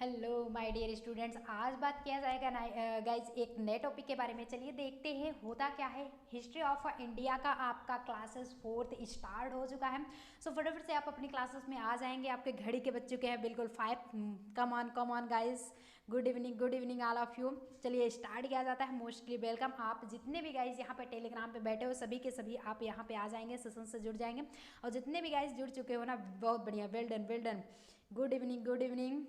Hello my dear students, आज बात किया जाएगा ना गाइज एक नए टॉपिक के बारे में। चलिए देखते हैं होता क्या है। हिस्ट्री ऑफ इंडिया का आपका क्लासेस 4th स्टार्ट हो चुका है। सो फटाफट से आप अपनी क्लासेस में आ जाएंगे। आपके घड़ी के बज चुके हैं बिल्कुल 5। Come on guys, good evening all of you. चलिए स्टार्ट किया जाता है। Mostly welcome. आप जितने भी गाइज यहाँ पे टेलीग्राम पे बैठे हो सभी के सभी आप यहाँ पे आ जाएंगे, सेशन से जुड़ जाएंगे। और जितने भी गाइज जुड़ चुके हो ना, बहुत बढ़िया, well done. Good evening.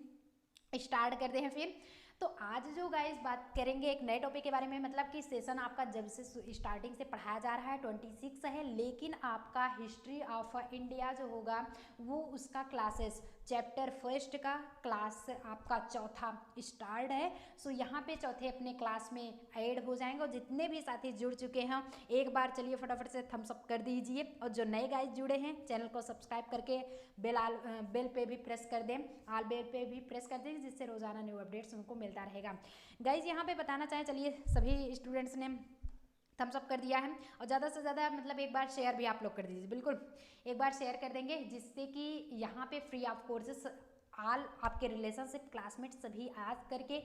Start करते हैं फिर। तो आज जो गाइस बात करेंगे एक नए टॉपिक के बारे में, मतलब कि सेशन आपका जब से स्टार्टिंग से पढ़ाया जा रहा है 26 है, लेकिन आपका हिस्ट्री ऑफ इंडिया जो होगा वो उसका क्लासेस चैप्टर फर्स्ट का क्लास आपका चौथा स्टार्ट है। सो यहाँ पे चौथे अपने क्लास में ऐड हो जाएंगे। और जितने भी साथी जुड़ चुके हैं एक बार चलिए फटाफट से थम्स अप कर दीजिए। और जो नए गाइस जुड़े हैं चैनल को सब्सक्राइब करके बेल पे भी प्रेस कर दें, आल बेल पे भी प्रेस कर दें, जिससे रोजाना न्यू अपडेट्स उनको मिलता रहेगा। गाइज यहाँ पे बताना चाहें, चलिए सभी स्टूडेंट्स ने थम्स अप कर दिया है। और ज़्यादा से ज़्यादा मतलब एक बार शेयर भी आप लोग कर दीजिए, बिल्कुल एक बार शेयर कर देंगे, जिससे कि यहाँ पे फ्री ऑफ कोर्सेस आल आपके रिलेशनशिप क्लासमेट सभी आज करके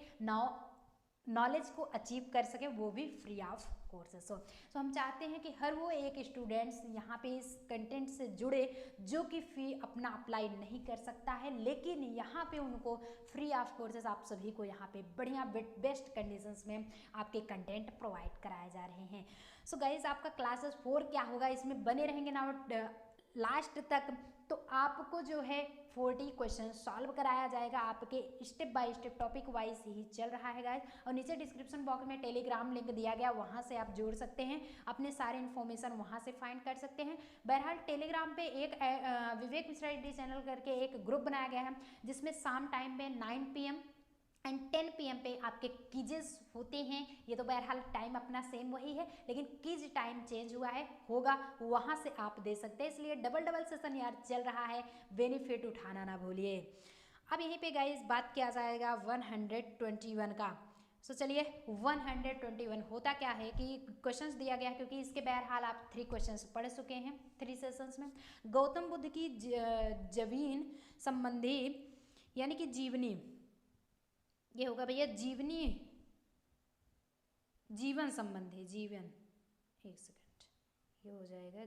नॉलेज को अचीव कर सके, वो भी फ्री ऑफ कोर्सेस हो। सो हम चाहते हैं कि हर वो एक स्टूडेंट्स यहाँ पे इस कंटेंट से जुड़े जो कि फी अपना अप्लाई नहीं कर सकता है, लेकिन यहाँ पे उनको फ्री ऑफ कोर्सेस आप सभी को यहाँ पे बढ़िया बेस्ट कंडीशंस में आपके कंटेंट प्रोवाइड कराए जा रहे हैं। सो गाइज आपका क्लासेस 4 क्या होगा, इसमें बने रहेंगे ना लास्ट तक। तो आपको जो है 40 क्वेश्चन सॉल्व कराया जाएगा, आपके step by step topic wise ही चल रहा है गाइस। और नीचे डिस्क्रिप्शन बॉक्स में टेलीग्राम लिंक दिया गया, वहां से आप जुड़ सकते हैं, अपने सारे इन्फॉर्मेशन वहां से फाइंड कर सकते हैं। बहरहाल टेलीग्राम पे एक विवेक मिश्रा रेड्डी चैनल करके एक ग्रुप बनाया गया है, जिसमें शाम टाइम पे 9 PM एंड 10 PM पे आपके क्विजेस होते हैं। ये तो बहरहाल टाइम अपना सेम वही है, लेकिन क्विज टाइम चेंज हुआ है, होगा वहाँ से आप दे सकते हैं। इसलिए डबल सेशन यार चल रहा है, बेनिफिट उठाना ना भूलिए। अब यहीं पे गाइस बात किया जाएगा 121 का। सो चलिए 121 होता क्या है कि क्वेश्चंस दिया गया, क्योंकि इसके बहरहाल आप 3 क्वेश्चंस पढ़ चुके हैं 3 सेशंस में। गौतम बुद्ध की जवीन संबंधी यानी कि जीवनी, ये होगा भैया जीवन संबंधी, एक सेकंड, ये हो जाएगा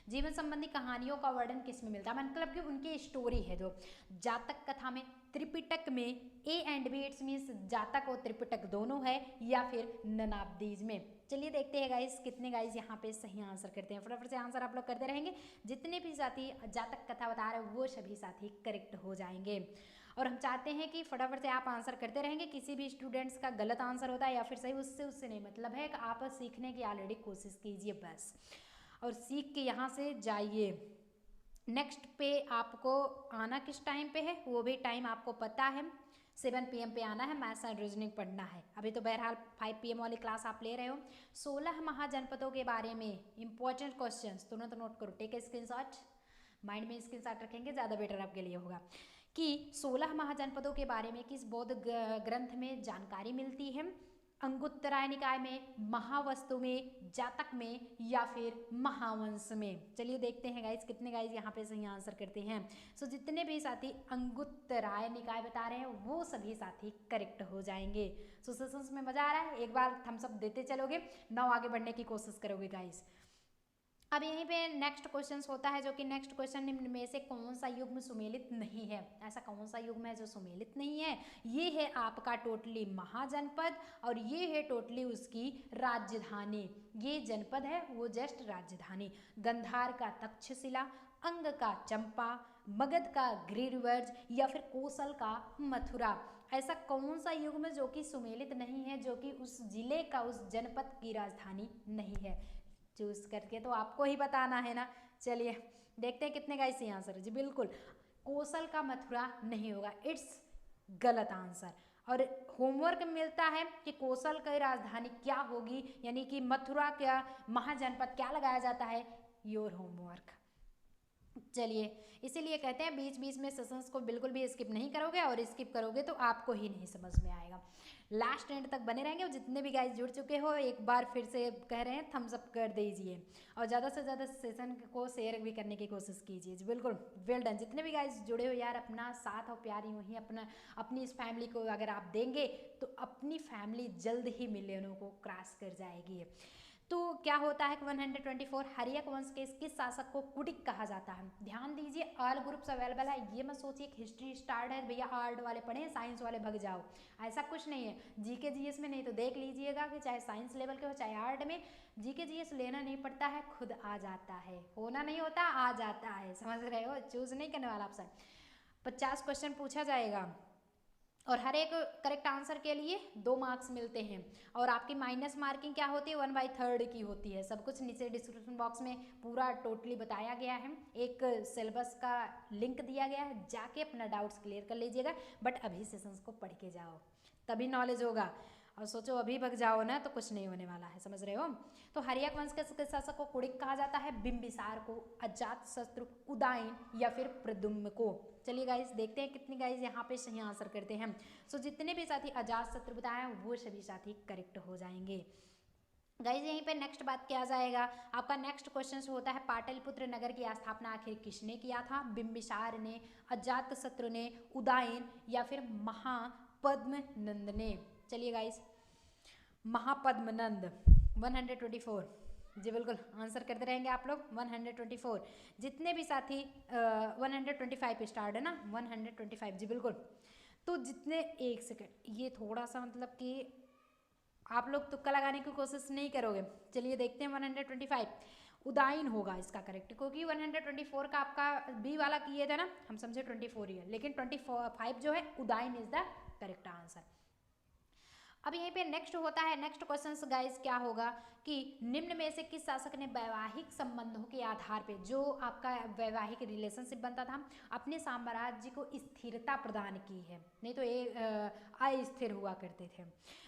जीवन संबंधी कहानियों का वर्णन किस में मिलता है, मतलब कि उनकी स्टोरी है जो जातक कथा में, त्रिपिटक में, A and B it's means Jataka और त्रिपिटक दोनों है, या फिर ननाब्दीज में। चलिए देखते हैं गाइस कितने गाइस यहाँ पे सही आंसर करते हैं। फटाफट से आंसर आप लोग करते रहेंगे, जितने भी साथी जातक कथा बता रहे हैं वो सभी साथी करेक्ट हो जाएंगे। और हम चाहते हैं कि फटाफट से आप आंसर करते रहेंगे। किसी भी स्टूडेंट्स का गलत आंसर होता है या फिर सही, उससे नहीं मतलब है कि आप सीखने की ऑलरेडी कोशिश कीजिए बस, और सीख के यहाँ से जाइए। नेक्स्ट पे आपको आना किस टाइम पे है वो भी टाइम आपको पता है, 7 PM पे आना है, मैथ्स एंड रीजनिंग पढ़ना है। अभी तो बहरहाल 5 PM वाली क्लास आप ले रहे हो। 16 महाजनपदों के बारे में इंपॉर्टेंट क्वेश्चन तुरंत नोट करो, टेक ए स्क्रीनशॉट, माइंड में स्क्रीनशॉट रखेंगे ज़्यादा बेटर आपके लिए होगा। कि 16 महाजनपदों के बारे में किस बौद्ध ग्रंथ में जानकारी मिलती है, अंगुत्तराय निकाय में, महावस्तु में, जातक में, या फिर महावंश में। चलिए देखते हैं गाइज कितने गाइज यहाँ पे सही आंसर करते हैं। सो जितने भी साथी अंगुत्तराय निकाय बता रहे हैं वो सभी साथी करेक्ट हो जाएंगे। सो सेशंस में मजा आ रहा है, एक बार थम्स अप देते चलोगे, 9 आगे बढ़ने की कोशिश करोगे गाइज। अब यहीं पे नेक्स्ट क्वेश्चन होता है, जो कि नेक्स्ट क्वेश्चन निम्न में से कौन सा युग्म सुमेलित नहीं है। ऐसा कौन सा युग्म है जो सुमेलित नहीं है, ये है आपका टोटली महाजनपद, और ये है टोटली उसकी राजधानी। ये जनपद है वो जस्ट राजधानी। गंधार का तक्षशिला, अंग का चंपा, मगध का गिरिवर्ज, या फिर कौशल का मथुरा। ऐसा कौन सा युग्म जो कि सुमेलित नहीं है, जो कि उस जिले का, उस जनपद की राजधानी नहीं है। चूज करके तो आपको ही बताना है ना। चलिए देखते हैं कितने का इसी आंसर है। जी बिल्कुल कौशल का मथुरा नहीं होगा, इट्स गलत आंसर। और होमवर्क मिलता है कि कौशल की राजधानी क्या होगी, यानी कि मथुरा क्या महाजनपद क्या लगाया जाता है, योर होमवर्क। चलिए, इसीलिए कहते हैं बीच बीच में सेशंस को बिल्कुल भी स्किप नहीं करोगे, और स्किप करोगे तो आपको ही नहीं समझ में आएगा। लास्ट एंड तक बने रहेंगे। और जितने भी गाइस जुड़ चुके हो, एक बार फिर से कह रहे हैं थम्स अप कर दीजिए, और ज़्यादा से ज़्यादा सेशन को शेयर भी करने की कोशिश कीजिए जी। बिल्कुल वेल डन। जितने भी गाइस जुड़े हो यार, अपना साथ और प्यार यूँ ही अपनी इस फैमिली को अगर आप देंगे तो अपनी फैमिली जल्द ही मिलियनों को क्रॉस कर जाएगी। तो क्या होता है कि 124 हर्यक वंश के किस शासक को कुटिक कहा जाता है? ध्यान दीजिए, ऑल ग्रुप्स अवेलेबल है। ये मत सोचिए कि हिस्ट्री स्टार्ट है भैया आर्ट वाले पढ़े, साइंस वाले भग जाओ, ऐसा कुछ नहीं है। जीके जीएस में नहीं तो देख लीजिएगा कि चाहे साइंस लेवल के हो चाहे आर्ट में, जीके जीएस लेना नहीं पड़ता है, खुद आ जाता है। होना नहीं होता, आ जाता है। समझ रहे हो? चूज नहीं करने वाला ऑप्शन। 50 क्वेश्चन पूछा जाएगा, और हर एक करेक्ट आंसर के लिए 2 मार्क्स मिलते हैं। और आपकी माइनस मार्किंग क्या होती है? 1/3 की होती है। सब कुछ नीचे डिस्क्रिप्शन बॉक्स में पूरा टोटली बताया गया है, एक सिलेबस का लिंक दिया गया है, जाके अपना डाउट्स क्लियर कर लीजिएगा। बट अभी सेशंस को पढ़ के जाओ, तभी नॉलेज होगा। और सोचो अभी भग जाओ ना तो कुछ नहीं होने वाला है। समझ रहे हो? तो हर्यक वंश के शासक को कुड़िक कहा जाता है, बिंबिसार को, अजातशत्रु, उदयन या फिर प्रद्युम्न को। चलिए गाइस देखते हैं कितने गाइस यहाँ पे सही आंसर करते हैं। सो जितने भी साथी अजातशत्रु बताए वो सभी साथी करेक्ट हो जाएंगे। गाइज यहीं पे नेक्स्ट बात किया जाएगा। आपका नेक्स्ट क्वेश्चन होता है पाटलिपुत्र नगर की स्थापना आखिर किसने किया था? बिंबिसार ने, अजातशत्रु ने, उदयन या फिर महापद्मनंद ने? चलिए गाइज, महापद्मनंद 124 जी बिल्कुल आंसर करते रहेंगे आप लोग। 124 जितने भी साथी 125 स्टार्ट है ना, 125 जी बिल्कुल। तो जितने, एक सेकेंड, ये थोड़ा सा मतलब कि आप लोग तुक्का लगाने की कोशिश नहीं करोगे। चलिए देखते हैं 125 उदयन होगा इसका करेक्ट, क्योंकि 124 का आपका बी वाला किए थे ना, हम समझे 24 ही है, लेकिन 25 जो है Udayan is the correct answer. अब यहीं पे नेक्स्ट होता है, नेक्स्ट क्वेश्चन गाइस क्या होगा कि निम्न में से किस शासक ने वैवाहिक संबंधों के आधार पे, जो आपका वैवाहिक रिलेशनशिप बनता था, अपने साम्राज्य को स्थिरता प्रदान की है? नहीं तो ये अस्थिर हुआ करते थे।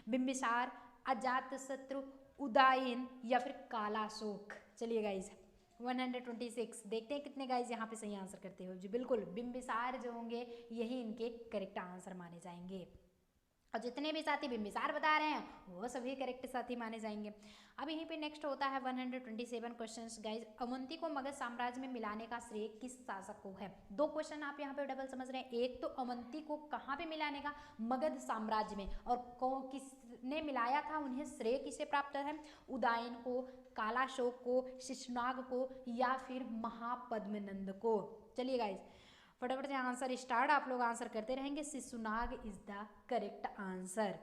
बिंबिसार, अजातशत्रु, उदयन या फिर कालाशोक? चलिए गाइस 126 देखते हैं कितने गाइस यहाँ पे सही आंसर करते हो जी। बिल्कुल बिंबिसार जो होंगे यही इनके करेक्ट आंसर माने जाएंगे, और जितने भी साथी बिंबिसार बता रहे हैं वो सभी करेक्ट साथी माने जाएंगे। अब यहीं पे नेक्स्ट होता है 127 क्वेश्चंस गाइज। अवंती को मगध साम्राज्य में मिलाने का श्रेय किस शासक को है? 2 क्वेश्चन आप यहाँ पे डबल समझ रहे हैं। एक तो अवंती को कहाँ पे मिलाने का? मगध साम्राज्य में। और किसने मिलाया था, उन्हें श्रेय किसे प्राप्त है? उदयन को, कालाशोक को, शिशुनाग को या फिर महापद्मनंद को? चलिए गाइज फटाफट से आंसर स्टार्ट, आप लोग आंसर करते रहेंगे। Shishunaga is the correct answer.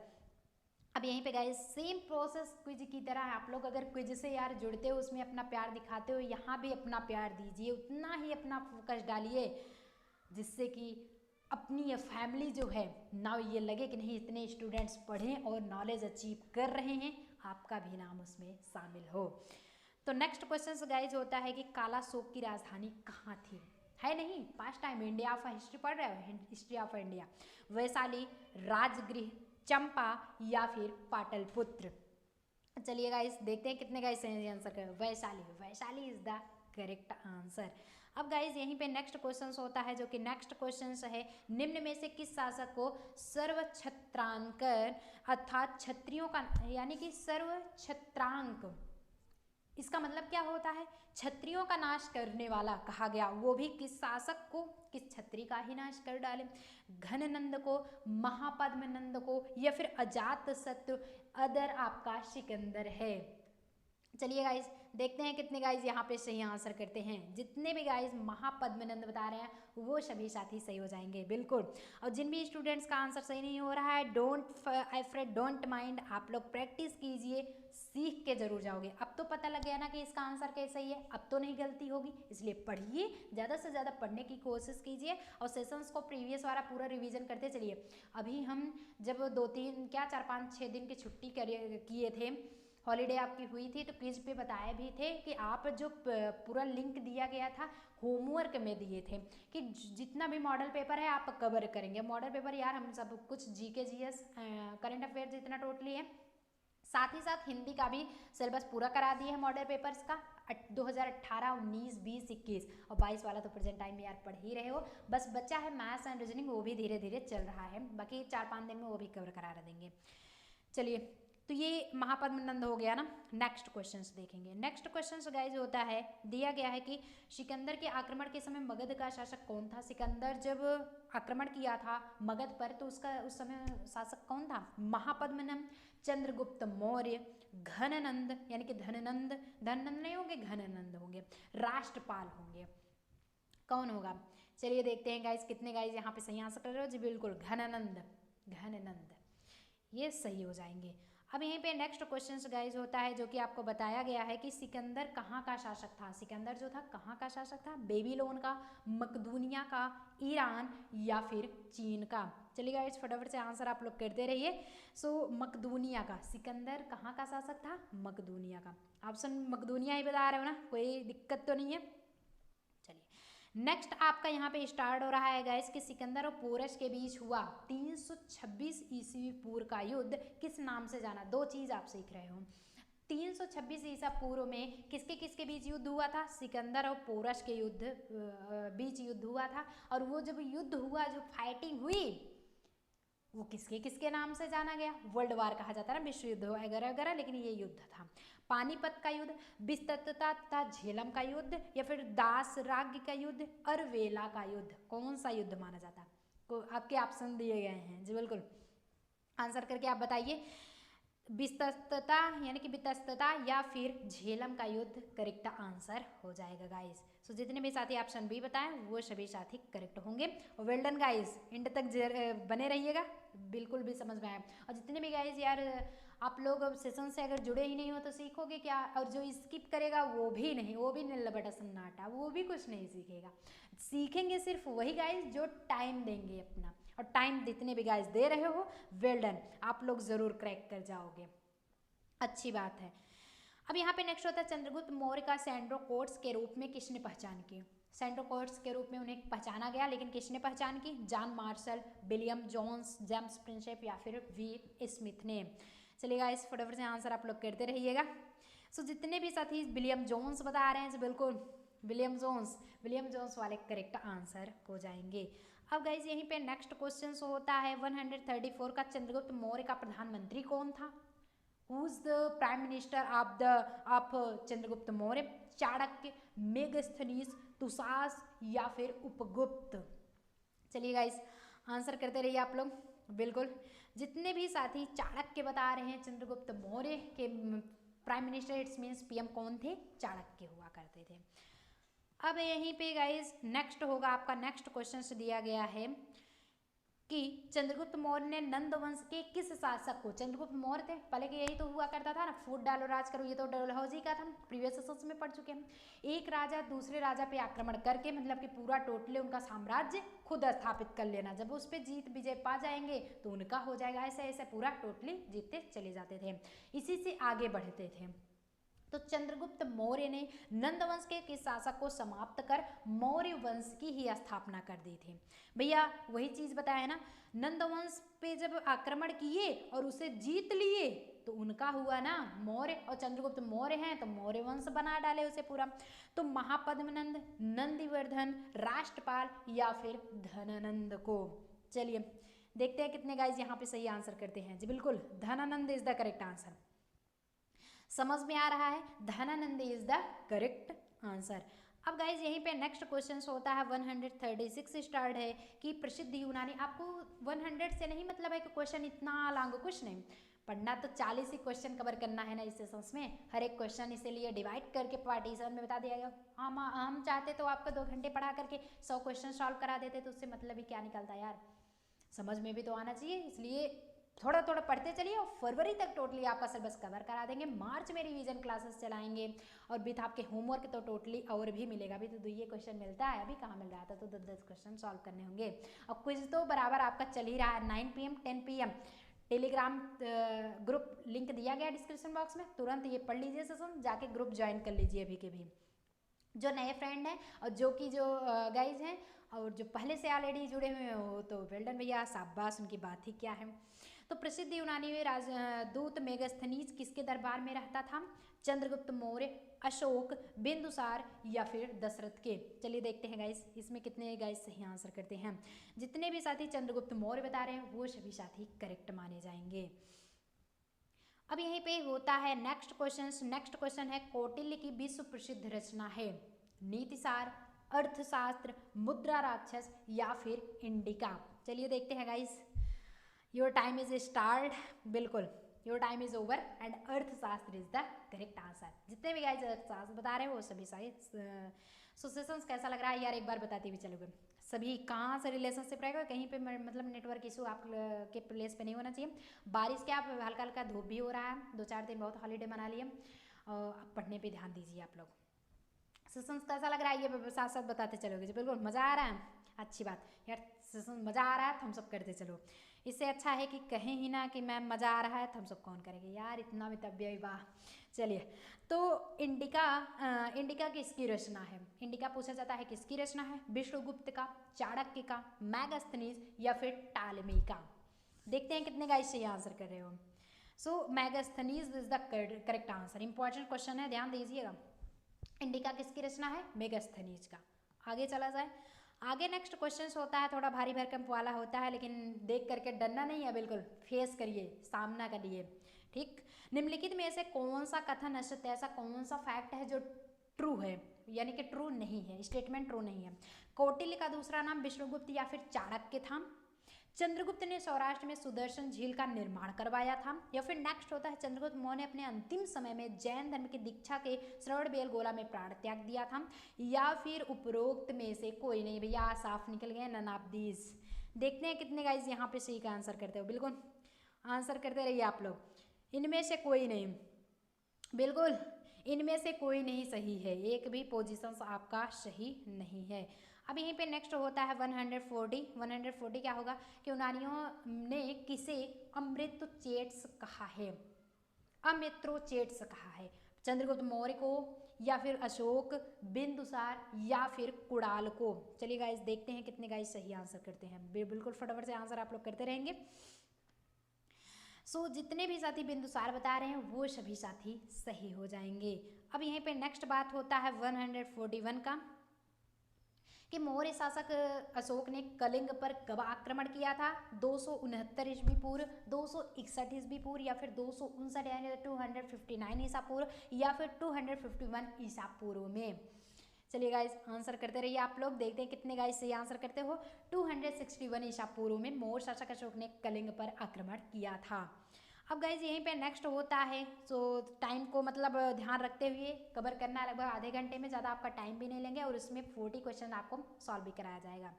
अब यहीं पे गाइस सेम प्रोसेस क्विज की तरह है। आप लोग अगर क्विज से यार जुड़ते हो, उसमें अपना प्यार दिखाते हो, यहाँ भी अपना प्यार दीजिए, उतना ही अपना फोकस डालिए जिससे कि अपनी ये फैमिली जो है ना ये लगे कि नहीं इतने स्टूडेंट्स पढ़ें और नॉलेज अचीव कर रहे हैं, आपका भी नाम उसमें शामिल हो। तो नेक्स्ट क्वेश्चन गाइज होता है कि कालाशोक की राजधानी कहाँ थी? है नहीं, past time India of history पढ़ रहे हो, history of India. Vaishali, Rajgriha, Champa या फिर पाटलिपुत्र? चलिए गाइस देखते हैं कितने गाइस सही आंसर कर। Vaishali, Vaishali is the correct answer. अब गाइस यहीं पे नेक्स्ट क्वेश्चन होता है, जो कि नेक्स्ट क्वेश्चन है निम्न में से किस शासक को सर्व छत्रांकर अर्थात क्षत्रियों का यानी कि सर्व छत्रांक, इसका मतलब क्या होता है? क्षत्रियों का नाश करने वाला कहा गया। वो भी किस शासक को? किस क्षत्रिय का ही नाश कर डाले? घननंद को, महापद्मनंद को या फिर अजातशत्रु अदर आपका सिकंदर है? चलिए गाइस देखते हैं कितने गाइस यहाँ पे सही आंसर करते हैं। जितने भी गाइस महापद्मनंद बता रहे हैं वो सभी साथी सही हो जाएंगे बिल्कुल। और जिन भी स्टूडेंट्स का आंसर सही नहीं हो रहा है, डोंट माइंड, आप लोग प्रैक्टिस कीजिए, सीख के जरूर जाओगे। अब तो पता लग गया ना कि इसका आंसर कैसे ही है, अब तो नहीं गलती होगी, इसलिए पढ़िए, ज़्यादा से ज़्यादा पढ़ने की कोशिश कीजिए और सेशंस को प्रीवियस वाला पूरा रिवीजन करते चलिए। अभी हम जब 2-3 क्या 4-5-6 दिन की छुट्टी किए थे, हॉलीडे आपकी हुई थी, तो क्विज पे बताए भी थे कि आप जो पूरा लिंक दिया गया था होमवर्क में दिए थे कि जितना भी मॉडल पेपर है आप कवर करेंगे। मॉडल पेपर यार हम सब कुछ जीके जीएस करंट अफेयर जितना टोटली है, साथ ही साथ हिंदी का भी सिलेबस पूरा करा दिए है मॉडल पेपर्स का 2018, 19, 20, 21 और 22 वाला तो प्रेजेंट टाइम में यार पढ़ ही रहे हो। बस बच्चा है मैथ्स एंड रीजनिंग, वो भी धीरे धीरे चल रहा है, बाकी 4-5 दिन में वो भी कवर करा देंगे। चलिए, तो ये महापद्मनंद हो गया ना। नेक्स्ट क्वेश्चंस देखेंगे। नेक्स्ट क्वेश्चंस गाइज होता है, दिया गया है कि सिकंदर के आक्रमण के समय मगध का शासक कौन था। सिकंदर जब आक्रमण किया था मगध पर तो उसका उस समय शासक कौन था। महापद्मनंद, चंद्रगुप्त मौर्य, घननंद यानी कि धननंद, धननंद नहीं होंगे, घननंद होंगे, राष्ट्रपाल होंगे, कौन होगा। चलिए देखते हैं गाइज कितने गाइज यहाँ पे सही आंसर कर रहे हो जी। बिल्कुल घननंद, घननंद ये सही हो जाएंगे। अब यहीं पे नेक्स्ट क्वेश्चन गाइज होता है जो कि आपको बताया गया है कि सिकंदर कहाँ का शासक था। सिकंदर जो था कहाँ का शासक था, बेबीलोन का, मकदूनिया का, ईरान या फिर चीन का। चलिए गाइज फटाफट से आंसर आप लोग करते रहिए। सो मकदूनिया का, सिकंदर कहाँ का शासक था, मकदूनिया का। ऑप्शन मकदूनिया ही बता रहे हो ना, कोई दिक्कत तो नहीं है। नेक्स्ट आपका यहाँ पे स्टार्ट हो रहा है गाइस कि सिकंदर और पोरस के बीच हुआ 326 ईस्वी पूर्व का युद्ध किस नाम से जाना। दो चीज आप सीख रहे हो। 326 ईसा पूर्व में किसके किसके बीच युद्ध हुआ था, सिकंदर और पोरस के बीच युद्ध हुआ था। और वो जब युद्ध हुआ, जो फाइटिंग हुई, वो किसके किसके नाम से जाना गया। वर्ल्ड वार कहा जाता है ना, विश्व युद्ध वगैरह वगैरह, लेकिन ये युद्ध था पानीपत का युद्ध, बिस्तता तथा झेलम का युद्ध, या फिर दासराग का युद्ध, अरवेला का युद्ध। कौन सा युद्ध माना जाता है। आपके ऑप्शन दिए गए हैं जी, बिल्कुल आंसर करके आप बताइए। बिस्तता यानी कि बितस्तता या फिर झेलम का युद्ध करेक्ट आंसर हो जाएगा गाइस। सो जितने भी साथी ऑप्शन बी बताएं वो सभी साथी करेक्ट होंगे। वेल डन गाइस, एंड तक बने रहिएगा, बिल्कुल भी समझ में आए। और जितने भी गाइस यार आप लोग अब सेशन से अगर जुड़े ही नहीं हो तो सीखोगे क्या। और जो स्किप करेगा वो भी नहीं, वो भी निल्ला सन्नाटा, वो भी कुछ नहीं सीखेगा। सीखेंगे सिर्फ वही गाइस जो टाइम देंगे अपना, और टाइम जितने भी गाइस दे रहे हो वेल डन, आप लोग जरूर क्रैक कर जाओगे, अच्छी बात है। अब यहाँ पे नेक्स्ट होता है चंद्रगुप्त मौर्य का सैंड्रोकोट्स के रूप में किसने पहचान की। सैंड्रोकोट्स के रूप में उन्हें पहचाना गया, लेकिन किसने पहचान की। John Marshall, William Jones, James Prinsep या फिर वी स्मिथ ने। चलिएगा इस फटाफट से आंसर आप लोग करते रहिएगा। सो जितने भी साथी विलियम जोन्स बता रहे हैं, बिल्कुल विलियम जोन्स वाले करेक्ट आंसर हो जाएंगे। अब गाइज यहीं पे नेक्स्ट क्वेश्चन होता है 134 का, चंद्रगुप्त मौर्य का प्रधानमंत्री कौन था। Who is the prime minister of Chandragupta Maurya. Chanakya, Megasthenes, तुषास या फिर उपगुप्त। चलिए गाइज आंसर करते रहिए आप लोग। बिल्कुल जितने भी साथी चाणक्य बता रहे हैं चंद्रगुप्त मौर्य के prime minister, it's means PM कौन थे, चाणक्य हुआ करते थे। अब यहीं पे गाइज नेक्स्ट होगा आपका, नेक्स्ट क्वेश्चन दिया गया है कि चंद्रगुप्त मौर्य ने नंद वंश के किस शासक को। चंद्रगुप्त मौर्य थे पहले के, यही तो हुआ करता था ना, फूट डालो राज करो, ये तो डलहौजी का था, प्रीवियस सेशंस में पढ़ चुके हैं। एक राजा दूसरे राजा पे आक्रमण करके मतलब कि पूरा टोटली उनका साम्राज्य खुद स्थापित कर लेना, जब उस पर जीत विजय पा जाएंगे तो उनका हो जाएगा। ऐसे ऐसे पूरा टोटली जीतते चले जाते थे, इसी से आगे बढ़ते थे। तो चंद्रगुप्त मौर्य ने नंद वंश के शासक को समाप्त कर मौर्य वंश की ही स्थापना कर दी थी। भैया वही चीज बताया ना, नंद वंश पे जब आक्रमण किए और उसे जीत लिए तो उनका हुआ ना मौर्य, और चंद्रगुप्त मौर्य हैं तो मौर्य वंश बना डाले उसे पूरा। तो महापद्मनंद, नंदिवर्धन, राष्ट्रपाल या फिर धनानंद को। चलिए देखते हैं कितने गाइज यहाँ पे सही आंसर करते हैं जी। बिल्कुल Dhanananda is the correct answer, समझ में आ रहा है, Dhanananda is the correct answer. अब गाइज यहीं पे नेक्स्ट क्वेश्चन होता है 136 स्टार्ट है कि प्रसिद्ध यूनानी। आपको 100 से नहीं मतलब है कि क्वेश्चन इतना लॉन्ग, कुछ नहीं पढ़ना, तो 40 ही क्वेश्चन कवर करना है ना इस सेशंस में, हर एक क्वेश्चन इसीलिए डिवाइड करके पार्टीशन में बता दिया गया। हम चाहते तो आपको 2 घंटे पढ़ा करके 100 क्वेश्चन सॉल्व करा देते, तो उससे मतलब ही क्या निकलता यार, समझ में भी तो आना चाहिए। इसलिए थोड़ा थोड़ा पढ़ते चलिए और फरवरी तक टोटली आपका सिलेबस कवर करा देंगे। मार्च में रिवीजन क्लासेस चलाएंगे और विथ आपके होमवर्क तो टोटली और भी मिलेगा। अभी तो ये क्वेश्चन मिलता है, अभी कहाँ मिल रहा था, तो 10 क्वेश्चन सॉल्व करने होंगे। और क्विज तो बराबर आपका चल ही रहा है 9 PM 10 PM। Telegram group link दिया गया डिस्क्रिप्शन बॉक्स में, तुरंत ये पढ़ लीजिए सेशन, जाके ग्रुप ज्वाइन कर लीजिए अभी के भी। जो नए फ्रेंड हैं और जो गाइज हैं और जो पहले से ऑलरेडी जुड़े हुए हैं वो तो वेल्डन भैया, शाबाश, उनकी बात ही क्या है। तो प्रसिद्ध यूनानी में राजदूत मेगास्थनीज किसके दरबार में रहता था? चंद्रगुप्त मौर्य, अशोक, बिंदुसार या फिर दशरथ के। चलिए देखते हैं गाइस इसमें कितने गाइस सही आंसर करते हैं। जितने भी साथी चंद्रगुप्त मौर्य बता रहे हैं वो सभी साथी करेक्ट माने जाएंगे। अब यहीं पे होता है नेक्स्ट क्वेश्चन। नेक्स्ट क्वेश्चन है कौटिल्य की विश्व प्रसिद्ध रचना है नीतिसार, अर्थशास्त्र, मुद्रा राक्षस या फिर इंडिका। चलिए देखते हैं guys. Your time is start, बिल्कुल your time is over and Arthashastra is the correct answer. जितने भी गाइस अर्थशास्त्र बता रहे हैं वो सही सही। सो सेशंस कैसा लग रहा है यार, एक बार बताते हुए चलोगे। सभी कहाँ से रिलेशनशिप रहेगा, कहीं पे मतलब नेटवर्क इशू आप के प्लेस पे नहीं होना चाहिए। बारिश के आप हल्का हल्का धूप भी हो रहा है, 2-4 दिन बहुत हॉलीडे मना लिए। अब पढ़ने पे ध्यान दीजिए आप लोग। सेशंस कैसा लग रहा है ये साथ साथ बताते चलोगे जी। बिल्कुल मज़ा आ रहा है, अच्छी बात यार। सेशन मज़ा आ रहा है तो हम सब करते चलो। इससे अच्छा है कि कहें ही ना कि मैम मज़ा आ रहा है तो हम सब कौन करेंगे यार, इतना भी तबियत वाह। चलिए तो इंडिका किसकी रचना है? इंडिका पूछा जाता है किसकी रचना है? विष्णुगुप्त का, चाणक्य का, मैगस्थनीज या फिर टालमी का। देखते हैं कितने गाइस सही आंसर कर रहे हो। So Megasthenes is the correct answer. Important question है, ध्यान दीजिएगा। इंडिका किसकी रचना है? मेगास्थनीज का। आगे चला जाए। आगे नेक्स्ट क्वेश्चन होता है थोड़ा भारी भरकम वाला होता है, लेकिन देख करके डरना नहीं है, बिल्कुल फेस करिए, सामना करिए, ठीक। निम्नलिखित में से कौन सा कथन असत्य, ऐसा कौन सा फैक्ट है जो ट्रू है, यानी कि ट्रू नहीं है, स्टेटमेंट ट्रू नहीं है? कौटिल्य का दूसरा नाम विष्णुगुप्त या फिर चाणक्य था। चंद्रगुप्त ने सौराष्ट्र में सुदर्शन झील का निर्माण करवाया था। या फिर नेक्स्ट होता है चंद्रगुप्त मौर्य ने अपने अंतिम समय में जैन धर्म की दीक्षा के श्रवणबेलगोला में प्राण त्याग दिया था। या फिर उपरोक्त में से कोई नहीं। भैया साफ निकल गए नन ऑफ दीज। देखते हैं कितने गाइस यहाँ पे सही का आंसर करते हो। बिल्कुल आंसर करते रहिए आप लोग। इनमें से कोई नहीं, बिल्कुल इनमें से कोई नहीं सही है, एक भी पोजीशन आपका सही नहीं है। अब यहीं पे नेक्स्ट होता है 140 क्या होगा कि यूनानियों ने किसे अमृतचेट्स कहा है? अमृतचेट्स कहा है। चंद्रगुप्त मौर्य को या फिर अशोक, बिंदुसार या फिर कुणाल को। चलिए गाइस देखते हैं कितने गाइस सही आंसर करते हैं। बिल्कुल फटाफट से आंसर आप लोग करते रहेंगे। सो जितने भी साथी बिंदुसार बता रहे हैं वो सभी साथी सही हो जाएंगे। अब यहीं पे नेक्स्ट बात होता है 141 का कि मौर्य शासक अशोक ने कलिंग पर कब आक्रमण किया था? 269 ईस्वी पूर्व, 261 ईस्वी पूर्व या फिर 259 यानी 259 ईसा पूर्व या फिर 251 ईसा पूर्व में। चलिए गाइस आंसर करते रहिए आप लोग। देखते हैं कितने गाइस सही आंसर करते हो। 261 ईसा पूर्व में मौर्य शासक अशोक ने कलिंग पर आक्रमण किया था। अब गाइज यहीं पे नेक्स्ट होता है, सो टाइम को मतलब ध्यान रखते हुए कवर करना है, लगभग आधे घंटे में, ज़्यादा आपका टाइम भी नहीं लेंगे और इसमें 40 क्वेश्चन आपको सॉल्व भी कराया जाएगा।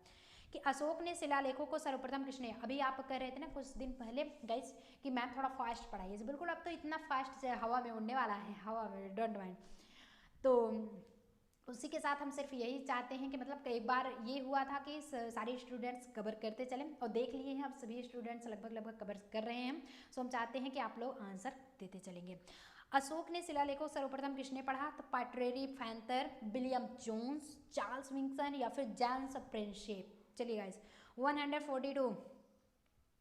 कि अशोक ने शिलालेखों को सर्वप्रथम किसने, अभी आप कह रहे थे ना कुछ दिन पहले गाइज कि मैम थोड़ा फास्ट पढ़ाइए, बिल्कुल अब तो इतना फास्ट से हवा में उड़ने वाला है, हवा में, डोंट माइंड। तो उसी के साथ हम सिर्फ यही चाहते हैं कि मतलब कई बार ये हुआ था कि सारे स्टूडेंट्स कवर करते चलें और देख लिए हैं अब सभी स्टूडेंट्स लगभग कवर कर रहे हैं। सो हम चाहते हैं कि आप लोग आंसर देते चलेंगे। अशोक ने शिलालेखों सर्वप्रथम किसने पढ़ा? तो पैट्रेरी फैंथर, विलियम जोन्स, चार्ल्स विंसन या फिर जेम्स प्रिंसेप। चलिए गाइस 142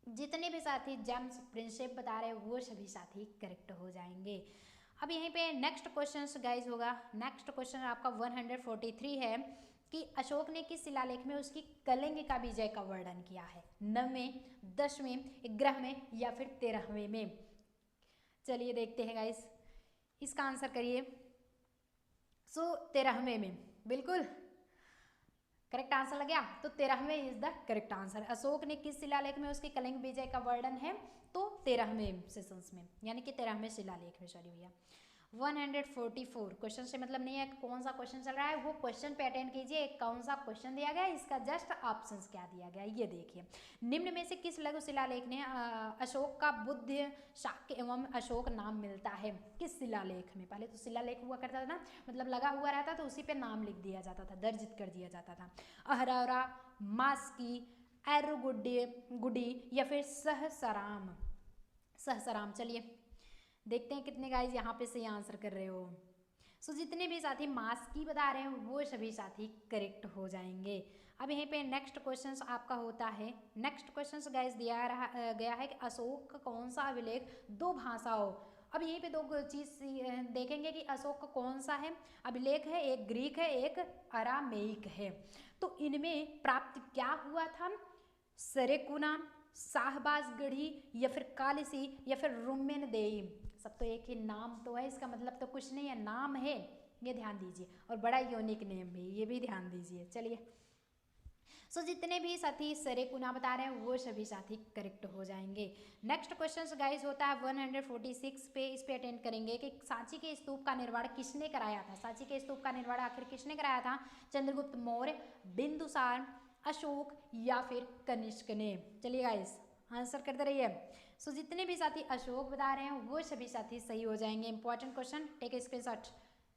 जितने भी साथी जेम्स प्रिंसेप बता रहे हैं वो सभी साथी करेक्ट हो जाएंगे। अब यहीं पे नेक्स्ट क्वेश्चन गाइज होगा। नेक्स्ट क्वेश्चन आपका 143 है कि अशोक ने किस शिलालेख में उसकी कलिंग का विजय का वर्णन किया है? 9वें, 10वें, 11वें या फिर 13वें में? चलिए देखते हैं गाइज, इसका आंसर करिए। सो 13वें में, बिल्कुल करेक्ट आंसर लग गया। तो 13वें is the correct answer. Ashoka ने किस शिलालेख में उसके कलिंग विजय का वर्णन है? तो 13वें सेशंस में, यानी कि 13वें शिलालेख में। सॉरी भैया 144 क्वेश्चन से मतलब नहीं है कौन सा क्वेश्चन चल रहा है, वो क्वेश्चन पे अटेंड कीजिए। कौन सा क्वेश्चन दिया गया है, इसका जस्ट ऑप्शंस क्या दिया गया है ये देखिए। निम्न में से किस लघु शिलालेख ने अशोक का बुद्ध, शाक्य एवं अशोक नाम मिलता है? किस शिलालेख में? पहले तो शिलालेख हुआ करता था ना, मतलब लगा हुआ रहता तो उसी पे नाम लिख दिया जाता था, दर्जित कर दिया जाता था। अहरौरा, मास्की, एरुगुडी या फिर सहसराम। चलिए देखते हैं कितने गाइज यहाँ पे सही आंसर कर रहे हो। सो जितने भी साथी मास की बता रहे हैं वो सभी साथी करेक्ट हो जाएंगे। अब यहीं पे नेक्स्ट क्वेश्चन आपका होता है, नेक्स्ट क्वेश्चन गाइस दिया गया है कि अशोक का कौन सा अभिलेख दो भाषाओं। अब यहीं पे दो चीज देखेंगे कि अशोक का कौन सा है अभिलेख है, एक ग्रीक है एक अरामेइक है। तो इनमें प्राप्त क्या हुआ था, सरेकुना, शाहबाजगढ़ी या फिर कालिसी या फिर रुमेनदेई। सब तो एक ही नाम तो है, इसका मतलब तो कुछ नहीं है, नाम है, ये ध्यान दीजिए, और बड़ा यूनिक नेम भी, ये भी ध्यान दीजिए। चलिए सो जितने भी साथी सरेकुना बता रहे हैं वो सभी साथी करेक्ट हो जाएंगे। नेक्स्ट क्वेश्चन गाइस होता है 146 पे, इस पे अटेंड करेंगे कि सांची के स्तूप का निर्माण किसने कराया था। सांची के स्तूप का निर्माण आखिर किसने कराया था, चंद्रगुप्त मौर्य, बिंदुसार, अशोक या फिर कनिष्क ने। चलिए गाइस आंसर करते रहिए। सो जितने भी साथी अशोक बता रहे हैं वो सभी साथी सही हो जाएंगे। इंपॉर्टेंट क्वेश्चन, टेक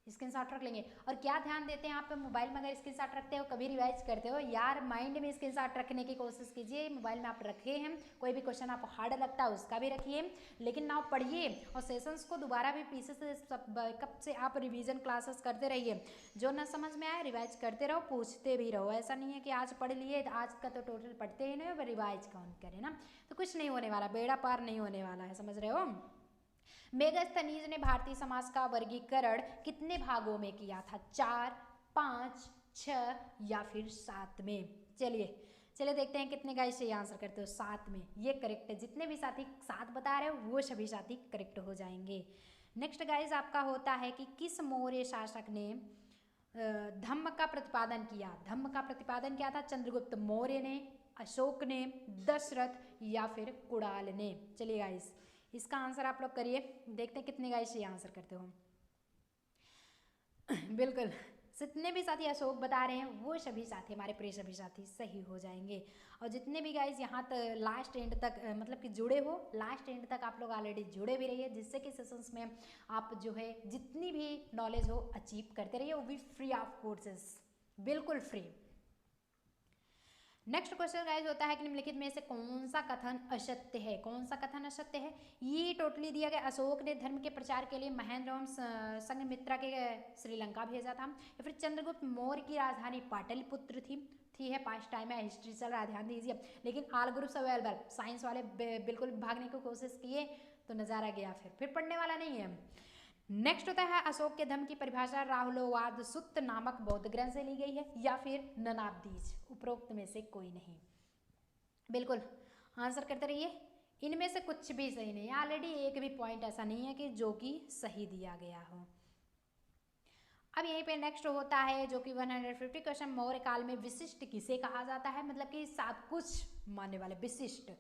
स्क्रीनशॉट रख लेंगे। और क्या ध्यान देते हैं आप मोबाइल में, अगर स्क्रीनशॉट रखते हो कभी रिवाइज करते हो यार, माइंड में स्क्रीनशॉट रखने की कोशिश कीजिए। मोबाइल में आप रखे हैं, कोई भी क्वेश्चन आपको हार्ड लगता है उसका भी रखिए, लेकिन ना पढ़िए और सेशंस को दोबारा भी पीछे से कब से आप रिवीजन क्लासेस करते रहिए। जो ना समझ में आए रिवाइज करते रहो, पूछते भी रहो। ऐसा नहीं है कि आज पढ़ लिए आज का तो टोटल पढ़ते ही नहीं, रिवाइज कौन करे ना, तो कुछ नहीं होने वाला, बेड़ा पार नहीं होने वाला है, समझ रहे हो। मेगास्थनीज ने भारतीय समाज का वर्गीकरण कितने भागों में किया था, 4, 5, 6 या फिर 7 में। चलिए देखते हैं कितने गाइस ये आंसर करते हो, 7 में, ये करेक्ट है। जितने भी साथी 7 बता रहे हो वो सभी साथी करेक्ट हो जाएंगे। नेक्स्ट गाइस आपका होता है कि किस मौर्य शासक ने धम्म का प्रतिपादन किया। धम्म का प्रतिपादन किया था चंद्रगुप्त मौर्य ने, अशोक ने, दशरथ या फिर कुणाल ने। चलिए गाइस इसका आंसर आप लोग करिए, देखते हैं कितने गाइस ये आंसर करते हो। बिल्कुल जितने भी साथी अशोक बता रहे हैं वो सभी साथी, हमारे प्रिय सभी साथी सही हो जाएंगे। और जितने भी गाइस यहाँ तक लास्ट एंड तक मतलब कि जुड़े हो, लास्ट एंड तक आप लोग ऑलरेडी जुड़े भी रहिए, जिससे कि सेशंस में आप जो है जितनी भी नॉलेज हो अचीव करते रहिए, वो भी फ्री ऑफ कोर्सेस, बिल्कुल फ्री। नेक्स्ट क्वेश्चन गाइस होता है कि निम्नलिखित में से कौन सा कथन असत्य है। कौन सा कथन असत्य है, ये टोटली दिया गया। अशोक ने धर्म के प्रचार के लिए महेंद्र एवं संघमित्रा के श्रीलंका भेजा था, या फिर चंद्रगुप्त मौर्य की राजधानी पाटलिपुत्र थी है। पास्ट टाइम है, हिस्ट्री चल रहा है, ध्यान दीजिए। लेकिन ऑल ग्रुप्स अवेलेबल, साइंस वाले बिल्कुल भागने की कोशिश किए तो नजारा गया, फिर पढ़ने वाला नहीं है। नेक्स्ट होता है अशोक के धर्म की परिभाषा राहुलोवाद सुत्त नामक बौद्ध ग्रंथ से ली गई है या फिर ननाब्दीज, उपरोक्त में से कोई नहीं। बिल्कुल आंसर करते रहिए, इनमें से कुछ भी सही नहीं है। ऑलरेडी एक भी पॉइंट ऐसा नहीं है कि जो कि सही दिया गया हो। अब यहीं पे नेक्स्ट होता है जो कि 150 क्वेश्चन, मौर्य काल में विशिष्ट किसे कहा जाता है, मतलब कि सब कुछ मानने वाले विशिष्ट।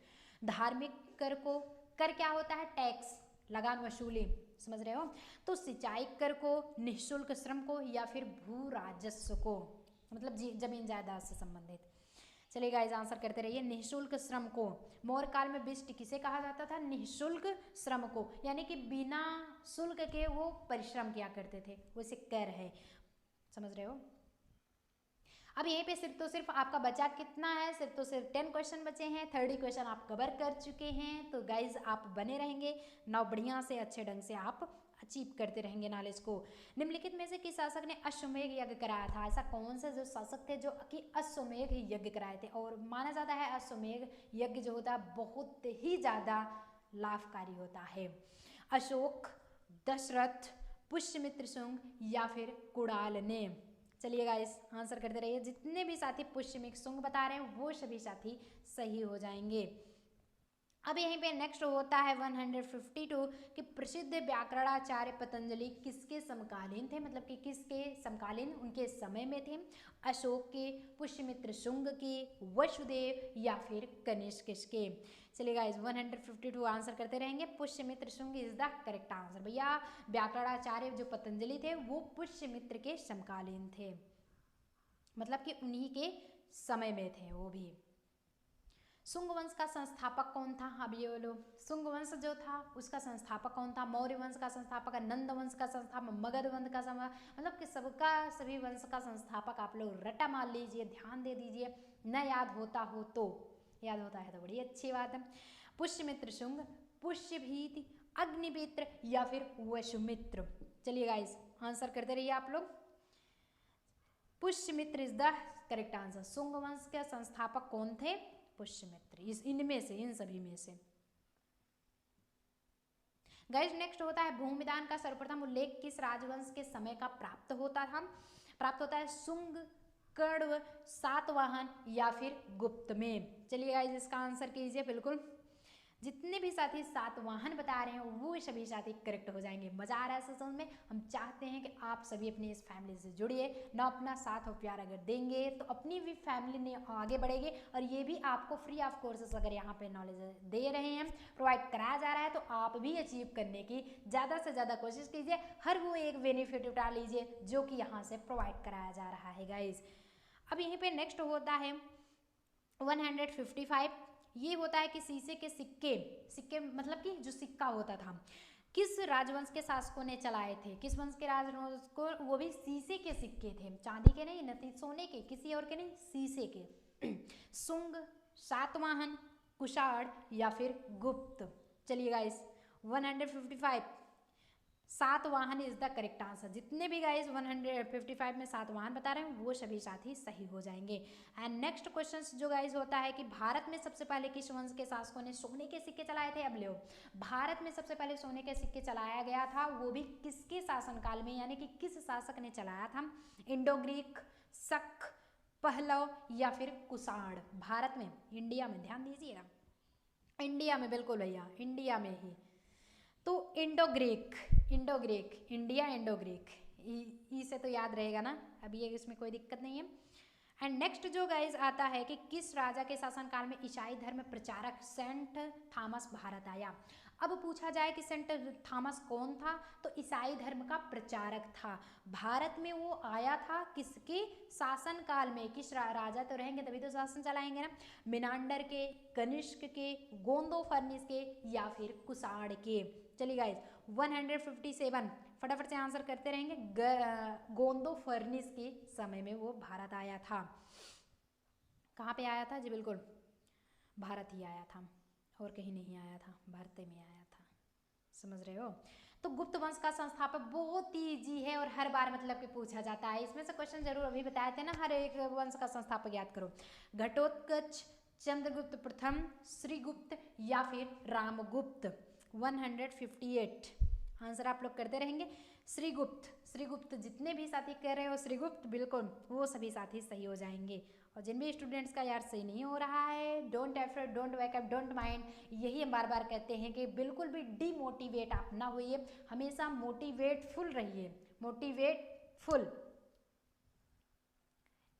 धार्मिक कर को, कर क्या होता है, टैक्स, लगान वसूली, समझ रहे हो। तो सिंचाई कर को, निःशुल्क श्रम को या फिर भू राजस्व को, मतलब जमीन जायदाद से संबंधित। चलिए गाइस आंसर करते रहिए। निःशुल्क श्रम को, मौर्य काल में विशिष्ट किसे कहा जाता था, निःशुल्क श्रम को, यानी कि बिना शुल्क के वो परिश्रम किया करते थे, वैसे कर है, समझ रहे हो। अब यहीं पे सिर्फ आपका बचा कितना है, सिर्फ 10 क्वेश्चन बचे हैं। 30 क्वेश्चन आप कवर कर चुके हैं। तो गाइज आप बने रहेंगे, नौ बढ़िया से अच्छे ढंग से आप अचीव करते रहेंगे नॉलेज को। निम्नलिखित में से किस शासक ने अश्वमेध यज्ञ कराया था। ऐसा कौन सा जो शासक थे जो कि अश्वमेध यज्ञ कराए थे, और माना जाता है अश्वमेध यज्ञ जो होता है बहुत ही ज़्यादा लाभकारी होता है। अशोक, दशरथ, पुष्यमित्र शुंग या फिर कुणाल ने। चलिए गाइस आंसर करते रहिए। जितने भी साथी पुष्यमित्र शुंग बता रहे हैं वो सभी साथी सही हो जाएंगे। अब यहीं पे नेक्स्ट होता है 152 कि प्रसिद्ध व्याकरणाचार्य पतंजलि किसके समकालीन थे, मतलब कि किसके समकालीन उनके समय में थे। अशोक के, पुष्यमित्र शुंग के, वसुदेव या फिर कनिष्क के। चलिए गाइस 152 आंसर करते रहेंगे। Pushyamitra Shunga is the correct answer. भैया व्याकरणाचार्य जो पतंजलि थे वो पुष्यमित्र के समकालीन थे, मतलब कि उन्हीं के समय में थे वो भी। शुंग वंश का संस्थापक कौन था, अब ये बोलो। शुंग वंश जो था उसका संस्थापक कौन था। मौर्य वंश का संस्थापक, नंद वंश का संस्थापक, मगध वंश का मतलब कि सभी वंश का संस्थापक आप लोग रटा मान लीजिए, ध्यान दे दीजिए। न याद होता हो तो, याद होता है तो बड़ी अच्छी बात है। पुष्यमित्र शुंग, पुष्यभीति, अग्निमित्र या फिर वसुमित्र। चलिए गाइस आंसर करते रहिए आप लोग। Pushyamitra is the correct answer. Shunga वंश के संस्थापक कौन थे? पुष्यमित्र। इनमें से, इन सभी में से। गाइस नेक्स्ट होता है भूमिदान का सर्वप्रथम उल्लेख किस राजवंश के समय का प्राप्त होता है? शुंग, कण्व, सातवाहन या फिर गुप्त में। चलिए गाइस इसका आंसर कीजिए। बिल्कुल जितने भी साथी सातवाहन बता रहे हैं वो सभी साथी करेक्ट हो जाएंगे। मजा आ रहा है सत्संग में। हम चाहते हैं कि आप सभी अपनी इस फैमिली से जुड़िए, ना अपना साथ और प्यार अगर देंगे तो अपनी भी फैमिली ने आगे बढ़ेगी। और ये भी आपको फ्री ऑफ कोर्सेस अगर यहाँ पे नॉलेज दे रहे हैं, प्रोवाइड कराया जा रहा है, तो आप भी अचीव करने की ज़्यादा से ज़्यादा कोशिश कीजिए। हर वो एक बेनिफिट उठा लीजिए जो कि यहाँ से प्रोवाइड कराया जा रहा है गाइज। अब यहीं पे नेक्स्ट होता है 155। ये होता है कि शीशे के सिक्के मतलब कि जो सिक्का होता था किस राजवंश के शासकों ने चलाए थे? किस वंश के राजवंश को? वो भी शीशे के सिक्के थे, चांदी के नहीं, न सोने के, किसी और के नहीं, शीशे के। शुंग, सातवाहन, कुषाण या फिर गुप्त। चलिए guys 155 Satavahana is the correct answer. जितने भी गाइस 155 में सातवाहन बता रहे हैं वो सभी साथी सही हो जाएंगे। एंड नेक्स्ट क्वेश्चन जो गाइस होता है कि भारत में सबसे पहले किस वंश के शासकों ने सोने के सिक्के चलाए थे? अब लो, भारत में सबसे पहले सोने के सिक्के चलाया गया था, वो भी किसके शासनकाल में, यानी कि किस शासक ने चलाया था? इंडो ग्रीक, शक, पहलव या फिर कुषाण। भारत में, इंडिया में, ध्यान दीजिएगा, इंडिया में, बिल्कुल भैया इंडिया में ही। तो Indo Greek, India Indo Greek, ई से तो याद रहेगा ना, अभी ये इसमें कोई दिक्कत नहीं है। एंड नेक्स्ट जो गाइज आता है कि किस राजा के शासनकाल में ईसाई धर्म प्रचारक सेंट थॉमस भारत आया? अब पूछा जाए कि सेंट थॉमस कौन था, तो ईसाई धर्म का प्रचारक था। भारत में वो आया था किसके शासनकाल में? किस राजा तो रहेंगे तभी तो शासन चलाएंगे ना। मिनांडर के, कनिष्क के, गोंदोफर्निस के या फिर कुषाण के। चलिए गाइज 157 फटाफट से आंसर करते रहेंगे। गोंदोफर्निस के समय में वो भारत आया था। कहाँ पे आया था जी? बिल्कुल भारत ही आया था, और कहीं नहीं आया था, भारत में आया था। समझ रहे हो? तो गुप्त वंश का संस्थापक बहुत ही इजी है और हर बार मतलब कि पूछा जाता है। इसमें से क्वेश्चन जरूर अभी बताए थे ना, हर एक वंश का संस्थापक याद करो। घटोत्कच, चंद्रगुप्त प्रथम, श्रीगुप्त या फिर रामगुप्त। 158 आंसर आप लोग करते रहेंगे। श्रीगुप्त जितने भी साथी कह रहे हो श्रीगुप्त, बिल्कुल वो सभी साथी सही हो जाएंगे। और जिन भी स्टूडेंट्स का यार सही नहीं हो रहा है, don't effort, don't wake up, don't mind, यही हम बार बार कहते हैं कि बिल्कुल भी डीमोटिवेट आप ना होइए, हमेशा मोटिवेटफुल रहिए। मोटिवेटफुल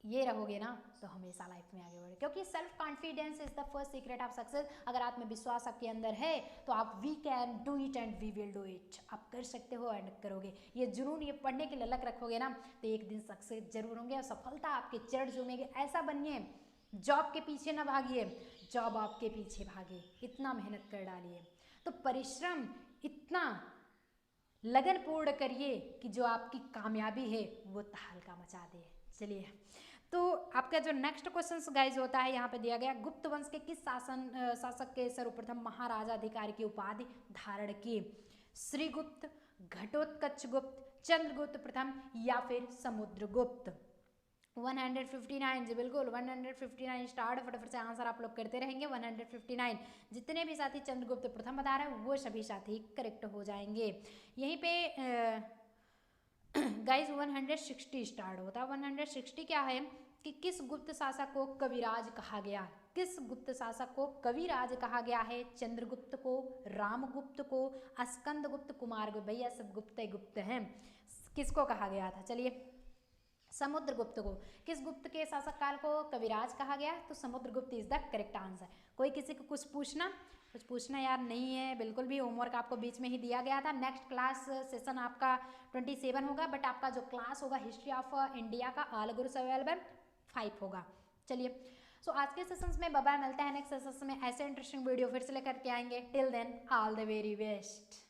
ये रहोगे ना तो हमेशा लाइफ में आगे बढ़े, क्योंकि self confidence is the first secret of success. अगर आत्मविश्वास आपके अंदर है तो आप we can do it and we will do it, आप कर सकते हो एंड करोगे। ये जुनून, ये पढ़ने की ललक रखोगे ना तो एक दिन सक्सेस जरूर होंगे और सफलता आपके चरण चूमेंगे। ऐसा बनिए, जॉब के पीछे ना भागिए, जॉब आपके पीछे भागे। इतना मेहनत कर डालिए, तो परिश्रम इतना लगनपूर्ण करिए कि जो आपकी कामयाबी है वो तहलका मचा दे। चलिए, तो आपका जो नेक्स्ट क्वेश्चन गाइज होता है यहाँ पे दिया गया, गुप्त वंश के किस शासक के सर्वप्रथम महाराजा अधिकारी की उपाधि धारण की? श्रीगुप्त, घटोत्कच गुप्त, चंद्रगुप्त प्रथम या फिर समुद्रगुप्त। 159 जी बिल्कुल 159 स्टार्ट। फटाफट से आंसर आप लोग करते रहेंगे। 159 जितने भी साथी चंद्रगुप्त प्रथम बता रहे हैं वो सभी साथी करेक्ट हो जाएंगे। यहीं पे गाइज 160 स्टार्ट होता है। 160 क्या है कि किस गुप्त शासक को कविराज कहा गया? किस गुप्त शासक को कविराज कहा गया है? चंद्रगुप्त को, रामगुप्त को, स्कंदगुप्त, कुमारगुप्त। भैया सब गुप्त हैं। किसको कहा गया था? चलिए, समुद्रगुप्त को। किस गुप्त के शासक काल को कविराज कहा गया? तो Samudragupta is the correct answer. कोई किसी को कुछ पूछना यार नहीं है बिल्कुल भी। होमवर्क आपको बीच में ही दिया गया था। नेक्स्ट क्लास सेशन आपका 27 होगा, बट आपका जो क्लास होगा हिस्ट्री ऑफ इंडिया का ऑल ग्रुप्स अवेलेबल 5 होगा। चलिए, सो आज के सेशंस में बाय, मिलते हैं नेक्स्ट सेशंस में ऐसे इंटरेस्टिंग वीडियो फिर से लेकर के आएंगे। Till then all the very best.